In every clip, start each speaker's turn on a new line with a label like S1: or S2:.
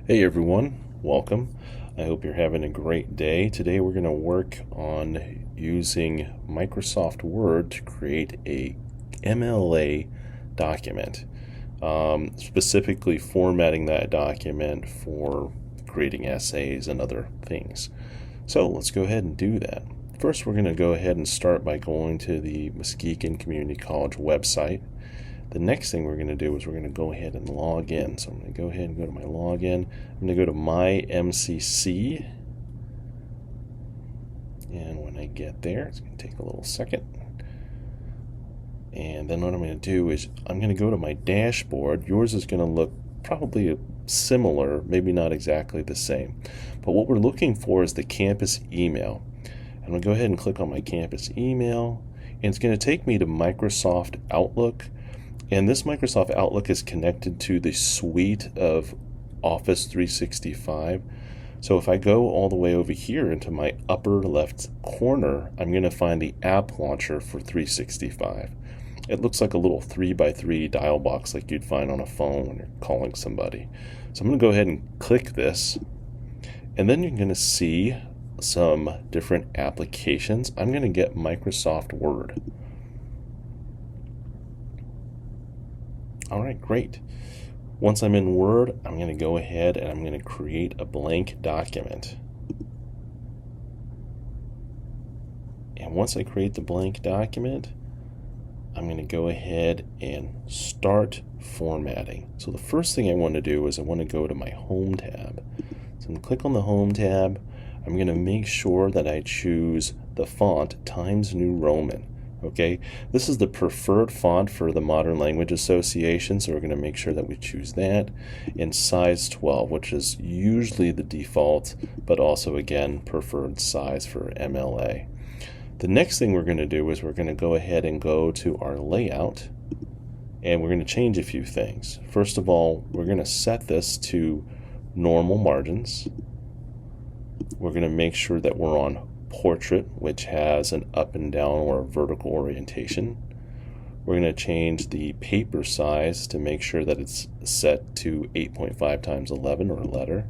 S1: Hey everyone, welcome. I hope you're having a great day. Today we're going to work on using Microsoft Word to create a MLA document, specifically formatting that document for creating essays and other things. So let's go ahead and do that. First, we're going to go ahead and start by going to the Muskegon Community College website. The next thing we're going to do is we're going to go ahead and log in. So I'm going to go ahead and go to my login. I'm going to go to my MCC. And when I get there, it's going to take a little second. And then what I'm going to do is I'm going to go to my dashboard. Yours is going to look probably similar, maybe not exactly the same. But what we're looking for is the campus email. I'm going to go ahead and click on my campus email. And it's going to take me to Microsoft Outlook. And this Microsoft Outlook is connected to the suite of Office 365. So if I go all the way over here into my upper left corner, I'm going to find the app launcher for 365. It looks like a little 3x3 dial box like you'd find on a phone when you're calling somebody. So I'm going to go ahead and click this. And then you're going to see some different applications. I'm going to get Microsoft Word. All right, great. Once I'm in Word, I'm going to go ahead and I'm going to create a blank document. And once I create the blank document, I'm going to go ahead and start formatting. So the first thing I want to do is I want to go to my Home tab. So I'm going to click on the Home tab. I'm going to make sure that I choose the font Times New Roman. Okay, this is the preferred font for the Modern Language Association, so we're going to make sure that we choose that. And size 12, which is usually the default, but also again preferred size for MLA. The next thing we're going to do is we're going to go ahead and go to our layout, and we're going to change a few things. First of all, we're going to set this to normal margins. We're going to make sure that we're on Portrait, which has an up and down or vertical orientation. We're going to change the paper size to make sure that it's set to 8.5 times 11 or a letter.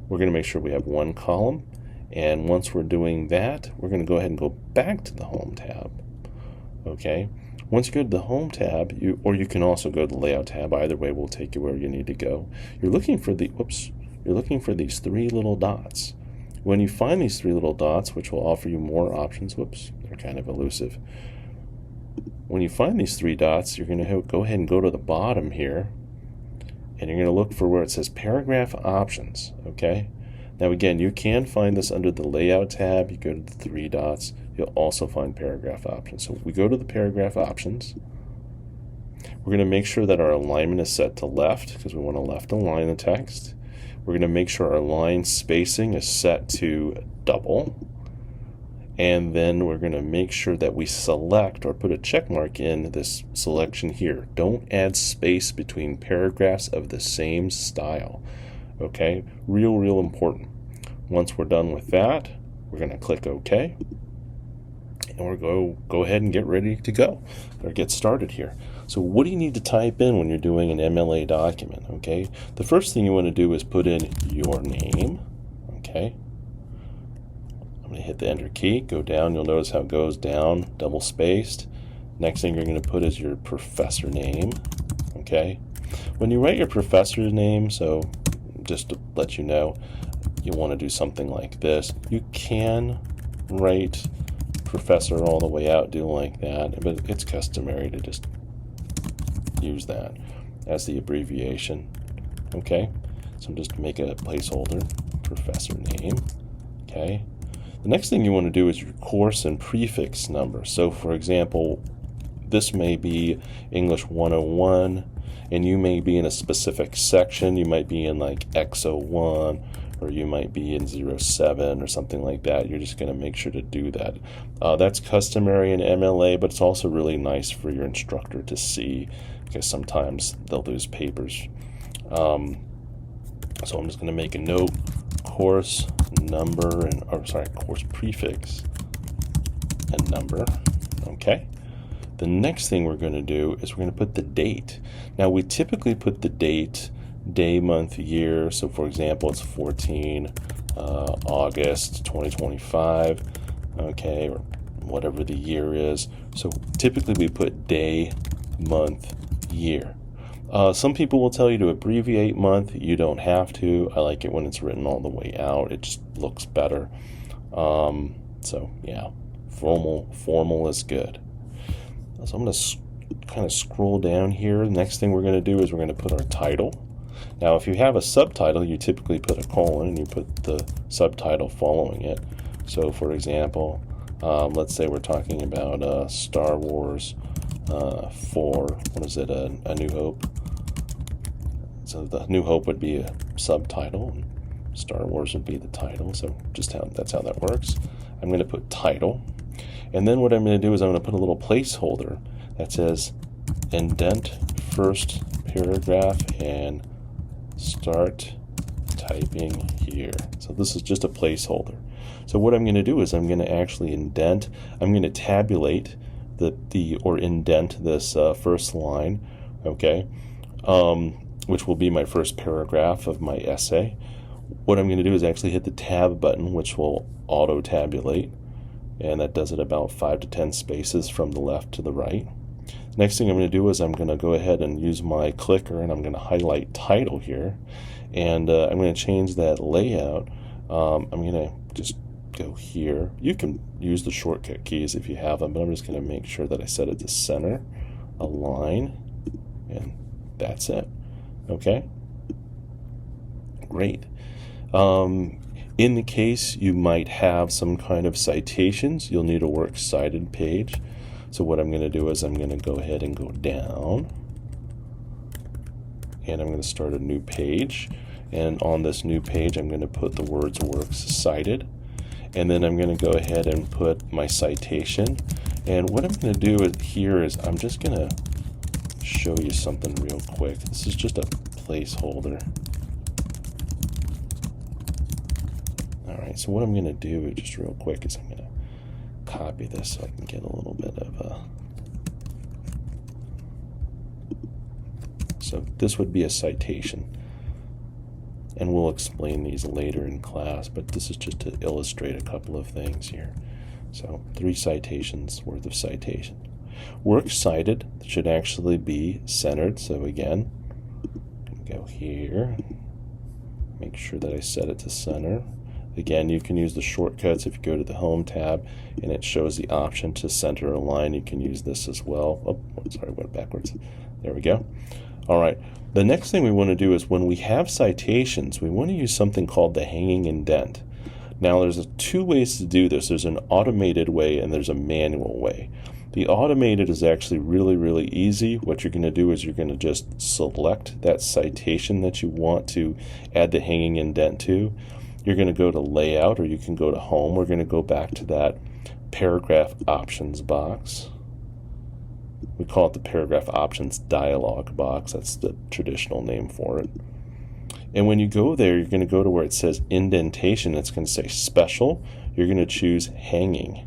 S1: We're going to make sure we have one column, and once we're doing that, we're going to go ahead and go back to the Home tab. Okay, once you go to the Home tab, you can also go to the Layout tab. Either way will take you where you need to go. You're looking for these three little dots. When you find these three little dots, which will offer you more options, they're kind of elusive. When you find these three dots, you're going to go ahead and go to the bottom here, and you're going to look for where it says Paragraph Options, okay? Now again, you can find this under the Layout tab. You go to the three dots, you'll also find Paragraph Options. So we go to the Paragraph Options. We're going to make sure that our alignment is set to left, because we want to left align the text. We're going to make sure our line spacing is set to double. And then we're going to make sure that we select or put a check mark in this selection here. Don't add space between paragraphs of the same style. Okay, real important. Once we're done with that, we're going to click OK. And we're go ahead and get ready to go or get started here. So what do you need to type in when you're doing an MLA document? Okay, the first thing you want to do is put in your name. Okay, I'm going to hit the enter key, go down. You'll notice how it goes down, double spaced. Next thing you're going to put is your professor name. Okay, when you write your professor's name, so just to let you know, you want to do something like this. You can write professor all the way out, do like that, but it's customary to just use that as the abbreviation. Okay, so just make a placeholder, professor name. Okay, the next thing you want to do is your course and prefix number. So for example, this may be English 101, and you may be in a specific section. You might be in like X01, or you might be in 07 or something like that. You're just going to make sure to do that. That's customary in MLA, but it's also really nice for your instructor to see, because sometimes they'll lose papers. So I'm just going to make a note, course number, course prefix and number. Okay. The next thing we're going to do is we're going to put the date. Now we typically put the date day, month, year. So for example, it's 14 August 2025, okay, or whatever the year is. So typically we put day, month, year. Some people will tell you to abbreviate month. You don't have to. I like it when it's written all the way out. It just looks better. So yeah, formal is good. So I'm going to kind of scroll down here. The next thing we're going to do is we're going to put our title. Now, if you have a subtitle, you typically put a colon and you put the subtitle following it. So, for example, let's say we're talking about Star Wars 4, what is it, A New Hope. So the New Hope would be a subtitle, and Star Wars would be the title. So that's how that works. I'm going to put title. And then what I'm going to do is I'm going to put a little placeholder that says indent first paragraph and start typing here. So this is just a placeholder. So what I'm going to do is I'm going to actually indent. I'm going to tabulate or indent this first line, okay, which will be my first paragraph of my essay. What I'm going to do is actually hit the tab button, which will auto tabulate, and that does it about 5 to 10 spaces from the left to the right. Next thing I'm going to do is I'm going to go ahead and use my clicker, and I'm going to highlight title here, and I'm going to change that layout. I'm going to just go here. You can use the shortcut keys if you have them, but I'm just going to make sure that I set it to center, align, and that's it. Okay? Great. In the case you might have some kind of citations, you'll need a works cited page. So what I'm going to do is I'm going to go ahead and go down, and I'm going to start a new page. And on this new page, I'm going to put the words works cited. And then I'm going to go ahead and put my citation. And what I'm going to do here is I'm just going to show you something real quick. This is just a placeholder. Alright, so what I'm going to do just real quick is I'm going to copy this so I can get a little bit of so this would be a citation, and we'll explain these later in class, but this is just to illustrate a couple of things here. So 3 citations worth of citation. Works cited should actually be centered, so again, go here, make sure that I set it to center. Again, you can use the shortcuts. If you go to the Home tab and it shows the option to center a line, you can use this as well. Oh, sorry, I went backwards. There we go. All right. The next thing we want to do is when we have citations, we want to use something called the hanging indent. Now, there's 2 ways to do this. There's an automated way and there's a manual way. The automated is actually really, really easy. What you're going to do is you're going to just select that citation that you want to add the hanging indent to. You're going to go to Layout, or you can go to Home. We're going to go back to that Paragraph Options box. We call it the Paragraph Options dialog box. That's the traditional name for it. And when you go there, you're going to go to where it says Indentation. It's going to say Special. You're going to choose Hanging.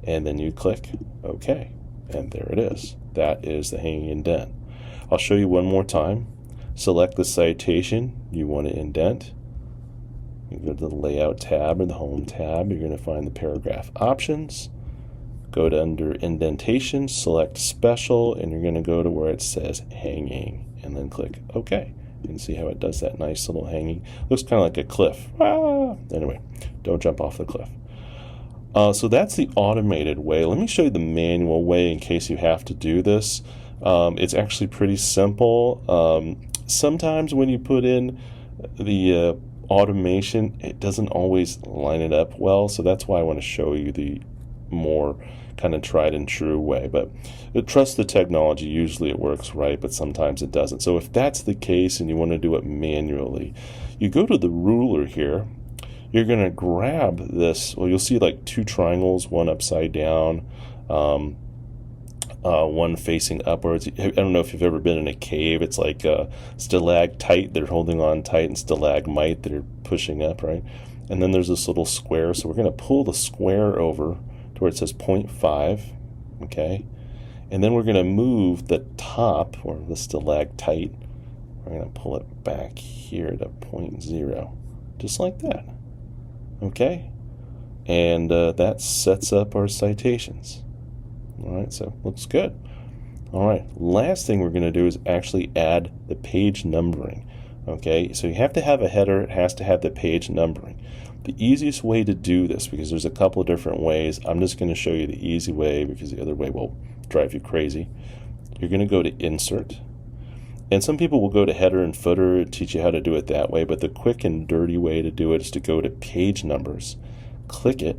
S1: And then you click OK. And there it is. That is the hanging indent. I'll show you one more time. Select the citation you want to indent. You go to the Layout tab or the Home tab. You're going to find the Paragraph Options. Go to under Indentation, select Special, and you're going to go to where it says Hanging, and then click OK. You can see how it does that nice little hanging. Looks kind of like a cliff. Anyway, don't jump off the cliff. So that's the automated way. Let me show you the manual way in case you have to do this. It's actually pretty simple. Sometimes when you put in the automation, it doesn't always line it up well, so that's why I want to show you the more kind of tried and true way. But trust the technology. Usually it works right, but sometimes it doesn't. So if that's the case and you want to do it manually, you go to the ruler here. You're going to grab this. Well, you'll see like 2 triangles, one upside down, one facing upwards. I don't know if you've ever been in a cave. It's like a stalactite, they're holding on tight, and stalagmite, that are pushing up, right? And then there's this little square. So we're going to pull the square over to where it says 0.5, okay? And then we're going to move the top, or the stalactite, We're going to pull it back here to 0.0, just like that. Okay? And that sets up our citations. All right, so looks good. All right, last thing we're going to do is actually add the page numbering. Okay, so you have to have a header. It has to have the page numbering. The easiest way to do this, because there's a couple of different ways, I'm just going to show you the easy way because the other way will drive you crazy. You're going to go to Insert. And some people will go to Header and Footer and teach you how to do it that way, but the quick and dirty way to do it is to go to Page Numbers, click it,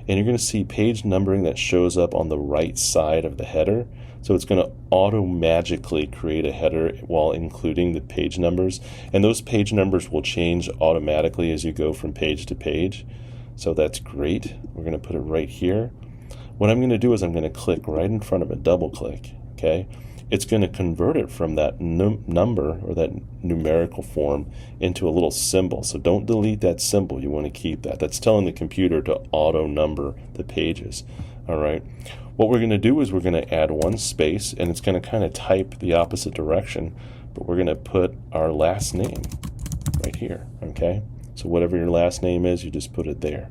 S1: and you're going to see page numbering that shows up on the right side of the header. So it's going to auto-magically create a header while including the page numbers. And those page numbers will change automatically as you go from page to page. So that's great. We're going to put it right here. What I'm going to do is I'm going to click right in front of it, double click, okay? It's going to convert it from that number or that numerical form into a little symbol. So don't delete that symbol. You want to keep that. That's telling the computer to auto number the pages. All right. What we're going to do is we're going to add one space, and it's going to kind of type the opposite direction, but we're going to put our last name right here. Okay. So whatever your last name is, you just put it there.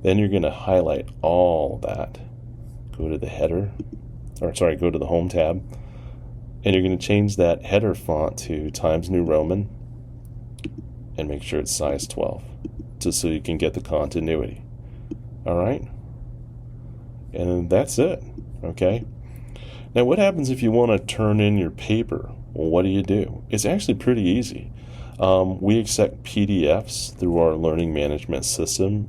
S1: Then you're going to highlight all that. Go to the header, or sorry, go to the Home tab. And you're going to change that header font to Times New Roman and make sure it's size 12, just so you can get the continuity. All right? And that's it. Okay? Now, what happens if you want to turn in your paper? Well, what do? It's actually pretty easy. We accept PDFs through our learning management system,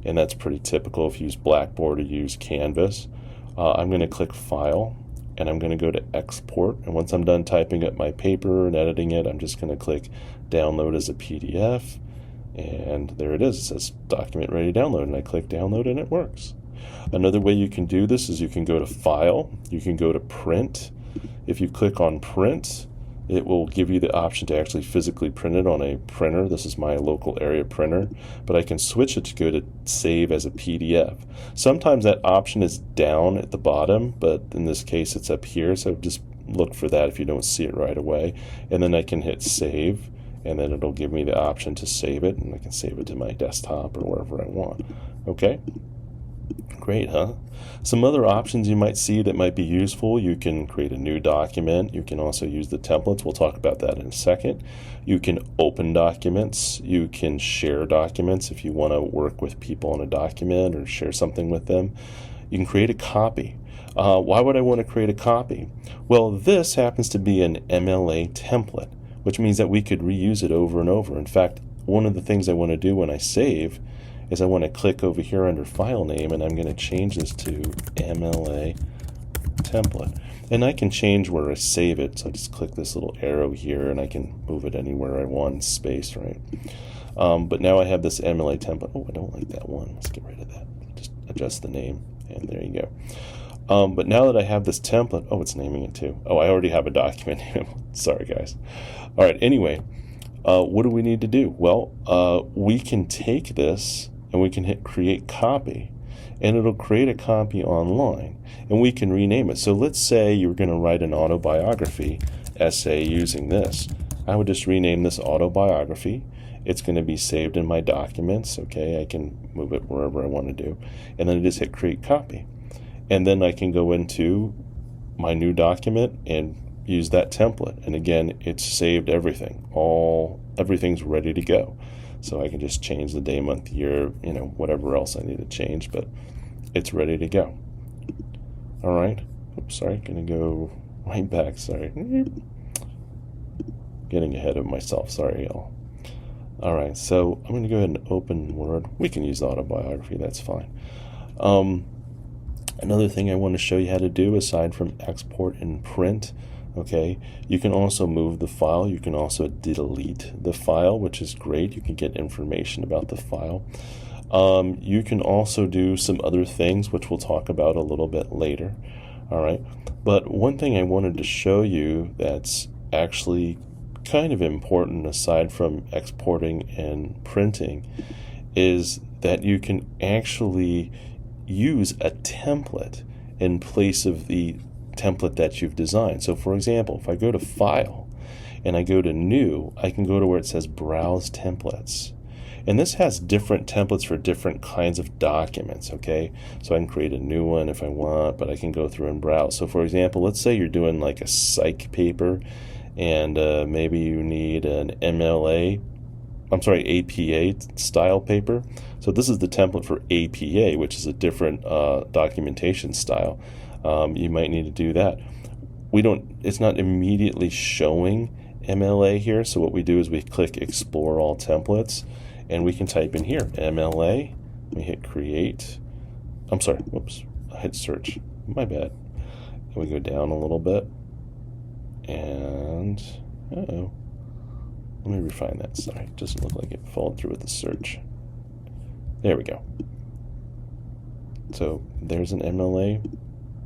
S1: and that's pretty typical if you use Blackboard or use Canvas. I'm going to click File, and I'm going to go to Export, and once I'm done typing up my paper and editing it, I'm just going to click Download as a PDF, and there it is. It says Document Ready to Download, and I click Download, and it works. Another way you can do this is you can go to File, you can go to Print. If you click on Print, it will give you the option to actually physically print it on a printer. This is my local area printer, but I can switch it to go to Save as a PDF. Sometimes that option is down at the bottom, but in this case it's up here, so just look for that if you don't see it right away. And then I can hit Save, and then it'll give me the option to save it, and I can save it to my desktop or wherever I want. Okay? Great, huh? Some other options you might see that might be useful: you can create a new document. You can also use the templates. We'll talk about that in a second. You can open documents. You can share documents if you want to work with people on a document or share something with them. You can create a copy. Why would I want to create a copy? Well, this happens to be an MLA template, which means that we could reuse it over and over. In fact, one of the things I want to do when I save is I want to click over here under File Name, and I'm going to change this to MLA Template. And I can change where I save it, so I just click this little arrow here, and I can move it anywhere I want in space, right? But now I have this MLA template. Oh, I don't like that one. Let's get rid of that. Just adjust the name, and there you go. But now that I have this template, oh, it's naming it too. Oh, I already have a document. Sorry, guys. All right, anyway, what do we need to do? Well, we can take this, and we can hit Create Copy, and it'll create a copy online, and we can rename it. So let's say you're going to write an autobiography essay using this. I would just rename this autobiography. It's going to be saved in my documents. Okay, I can move it wherever I want to do, and then I just hit Create Copy, and then I can go into my new document and use that template, and again, it's saved everything. Everything's ready to go. So I can just change the day, month, year, whatever else I need to change, but it's ready to go. All right. Oops, sorry, gonna go right back. Sorry. Getting ahead of myself. Sorry, y'all. All right, so I'm gonna go ahead and open Word. We can use autobiography, that's fine. Another thing I want to show you how to do, aside from export and print, okay, you can also move the file. You can also delete the file, which is great. You can get information about the file. You can also do some other things, which we'll talk about a little bit later. All right, but one thing I wanted to show you that's actually kind of important, aside from exporting and printing, is that you can actually use a template in place of the template that you've designed. So for example, if I go to File and I go to New, I can go to where it says Browse Templates. And this has different templates for different kinds of documents, okay? So I can create a new one if I want, but I can go through and browse. So for example, let's say you're doing like a psych paper, and maybe you need an APA style paper. So this is the template for APA, which is a different documentation style. You might need to do that. It's not immediately showing MLA here, so what we do is we click Explore All Templates, and we can type in here MLA. We hit create. I'm sorry, whoops, I hit search. My bad. And we go down a little bit, and let me refine that. Sorry, it doesn't look like it followed through with the search. There we go. So there's an MLA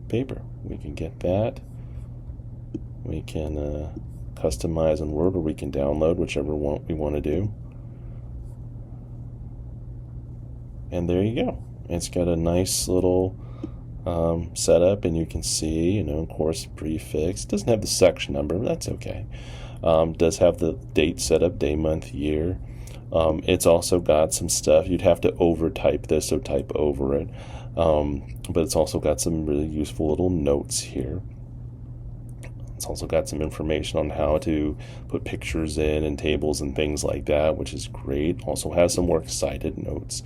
S1: paper. We can get that. We can customize in Word, or we can download, whichever one we want to do. And there you go. It's got a nice little setup, and you can see, course prefix. It doesn't have the section number, but that's okay. Does have the date set up, day, month, year. It's also got some stuff. You'd have to overtype this, so type over it. But it's also got some really useful little notes here. It's also got some information on how to put pictures in and tables and things like that, which is great. Also has some works cited notes.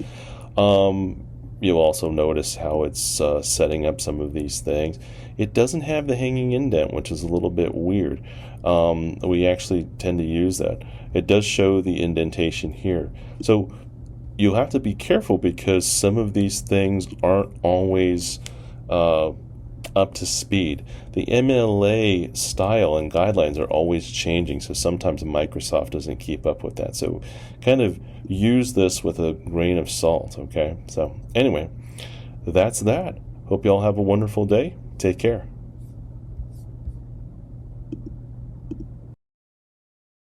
S1: You'll also notice how it's setting up some of these things. It doesn't have the hanging indent, which is a little bit weird. We actually tend to use that. It does show the indentation here. So you'll have to be careful, because some of these things aren't always up to speed. The MLA style and guidelines are always changing, so sometimes Microsoft doesn't keep up with that. So kind of use this with a grain of salt, okay? So anyway, that's that. Hope you all have a wonderful day. Take care.